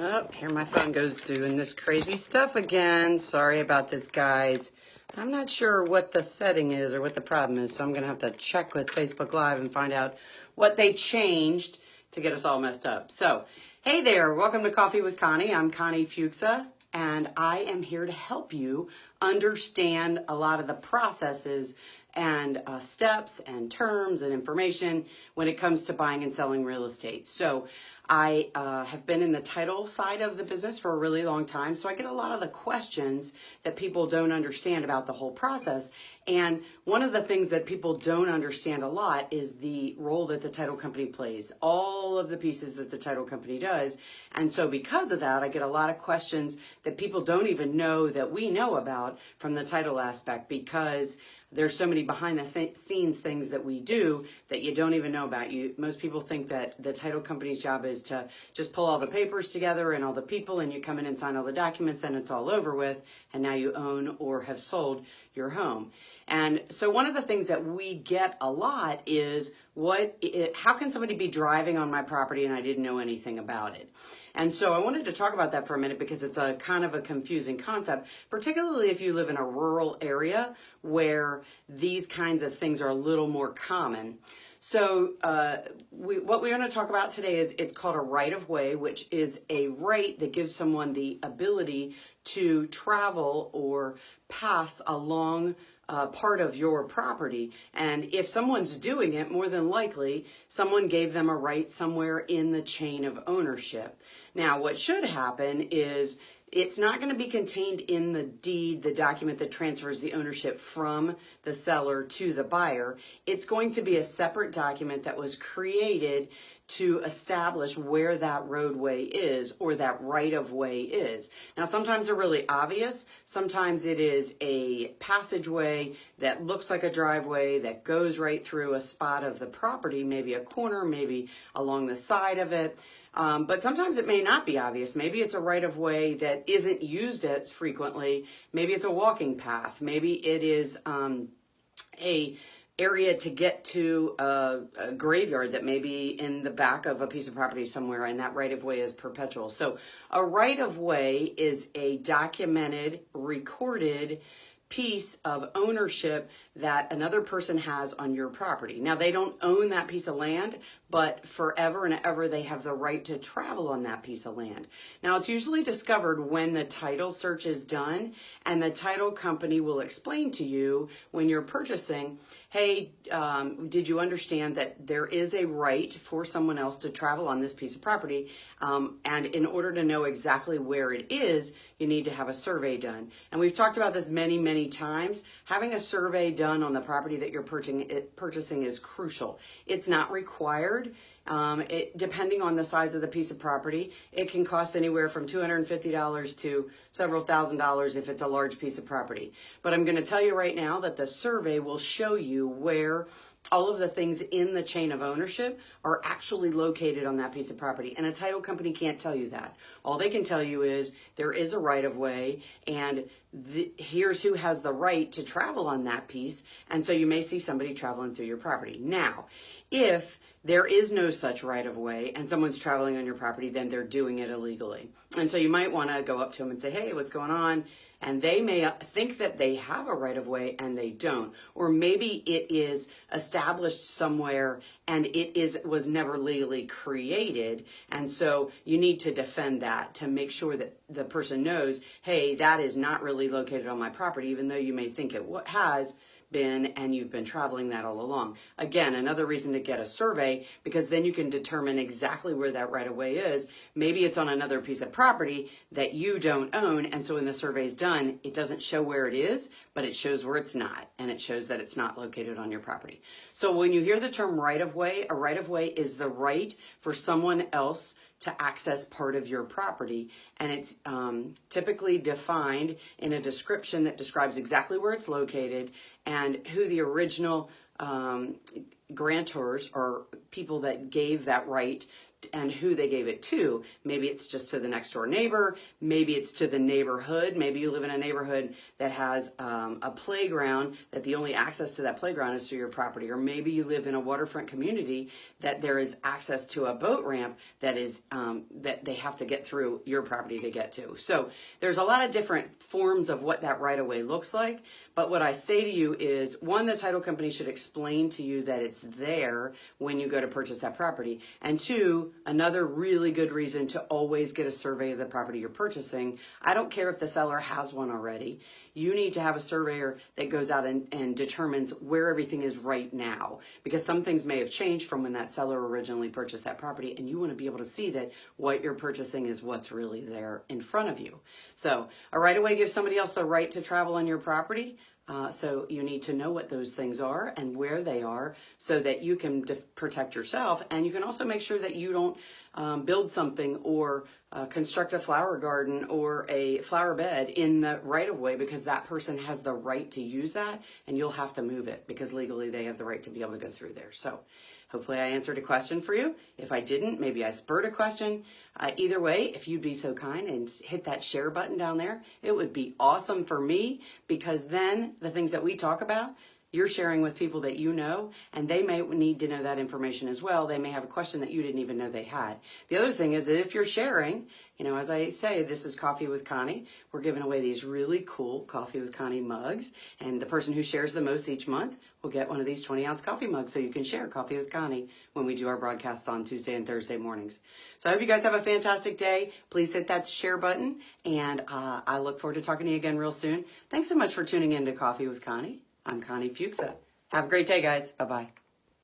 Oh, here my phone goes doing this crazy stuff again. Sorry about this, guys. I'm not sure what the setting is or what the problem is, so I'm going to have to check with Facebook Live and find out what they changed to get us all messed up. So, hey there. Welcome to Coffee with Connie. I'm Connie Fuksa, and I am here to help you understand a lot of the processes and steps and terms and information when it comes to buying and selling real estate. So I have been in the title side of the business for a really long time, so I get a lot of the questions that people don't understand about the whole process. And one of the things that people don't understand a lot is the role that the title company plays, all of the pieces that the title company does. And so because of that, I get a lot of questions that people don't even know that we know about from the title aspect, because there's so many behind the scenes things that we do that you don't even know about. Most people think that the title company's job is to just pull all the papers together and all the people, and you come in and sign all the documents and it's all over with, and now you own or have sold your home. And so one of the things that we get a lot is, how can somebody be driving on my property and I didn't know anything about it? And so I wanted to talk about that for a minute, because it's a kind of a confusing concept, particularly if you live in a rural area where these kinds of things are a little more common. So what we're going to talk about today is, it's called a right-of-way, which is a right that gives someone the ability to travel or pass along part of your property. And if someone's doing it, more than likely, someone gave them a right somewhere in the chain of ownership. Now, what should happen is, it's not going to be contained in the deed, the document that transfers the ownership from the seller to the buyer. It's going to be a separate document that was created to establish where that roadway is, or that right-of-way is. Now, sometimes they're really obvious. Sometimes it is a passageway that looks like a driveway that goes right through a spot of the property, maybe a corner, maybe along the side of it. But sometimes it may not be obvious. Maybe it's a right-of-way that isn't used as frequently. Maybe it's a walking path. Maybe it is a area to get to a graveyard that may be in the back of a piece of property somewhere, and that right-of-way is perpetual. So a right-of-way is a documented, recorded piece of ownership that another person has on your property. Now, they don't own that piece of land, but forever and ever they have the right to travel on that piece of land. Now, it's usually discovered when the title search is done, and the title company will explain to you when you're purchasing, hey, did you understand that there is a right for someone else to travel on this piece of property? And in order to know exactly where it is, you need to have a survey done. And we've talked about this many, many times. Having a survey done on the property that you're purchasing is crucial. It's not required. Depending on the size of the piece of property, it can cost anywhere from $250 to several $1,000s if it's a large piece of property. But I'm going to tell you right now that the survey will show you where all of the things in the chain of ownership are actually located on that piece of property. And a title company can't tell you that. All they can tell you is there is a right-of-way, and here's who has the right to travel on that piece. And so you may see somebody traveling through your property. Now, if there is no such right-of-way and someone's traveling on your property, then they're doing it illegally. And so you might want to go up to them and say, hey, what's going on? And they may think that they have a right-of-way and they don't. Or maybe it is established somewhere and was never legally created. And so you need to defend that to make sure that the person knows, hey, that is not really located on my property, even though you may think it has been, and you've been traveling that all along. Again, another reason to get a survey, because then you can determine exactly where that right-of-way is. Maybe it's on another piece of property that you don't own, and so when the survey's done, it doesn't show where it is, but it shows where it's not, and it shows that it's not located on your property. So when you hear the term right-of-way, a right-of-way is the right for someone else to access part of your property, and it's typically defined in a description that describes exactly where it's located and who the original grantors or people that gave that right and who they gave it to. Maybe it's just to the next door neighbor. Maybe it's to the neighborhood. Maybe you live in a neighborhood that has a playground that the only access to that playground is through your property. Or maybe you live in a waterfront community that there is access to a boat ramp that is that they have to get through your property to get to. So there's a lot of different forms of what that right of way looks like. But what I say to you is, one, the title company should explain to you that it's there when you go to purchase that property. And two, another really good reason to always get a survey of the property you're purchasing. I don't care if the seller has one already. You need to have a surveyor that goes out and determines where everything is right now, because some things may have changed from when that seller originally purchased that property, and you want to be able to see that what you're purchasing is what's really there in front of you. So a right of way gives somebody else the right to travel on your property. So you need to know what those things are and where they are so that you can protect yourself, and you can also make sure that you don't build something or construct a flower garden or a flower bed in the right of way, because that person has the right to use that, and you'll have to move it because legally they have the right to be able to go through there. So hopefully I answered a question for you. If I didn't, maybe I spurred a question. Either way, if you'd be so kind and hit that share button down there, it would be awesome for me, because then the things that we talk about, you're sharing with people that you know, and they may need to know that information as well. They may have a question that you didn't even know they had. The other thing is that if you're sharing, you know, as I say, this is Coffee with Connie. We're giving away these really cool Coffee with Connie mugs, and the person who shares the most each month will get one of these 20-ounce coffee mugs, so you can share Coffee with Connie when we do our broadcasts on Tuesday and Thursday mornings. So I hope you guys have a fantastic day. Please hit that share button, and I look forward to talking to you again real soon. Thanks so much for tuning in to Coffee with Connie. I'm Connie Fuksa. Have a great day, guys. Bye-bye.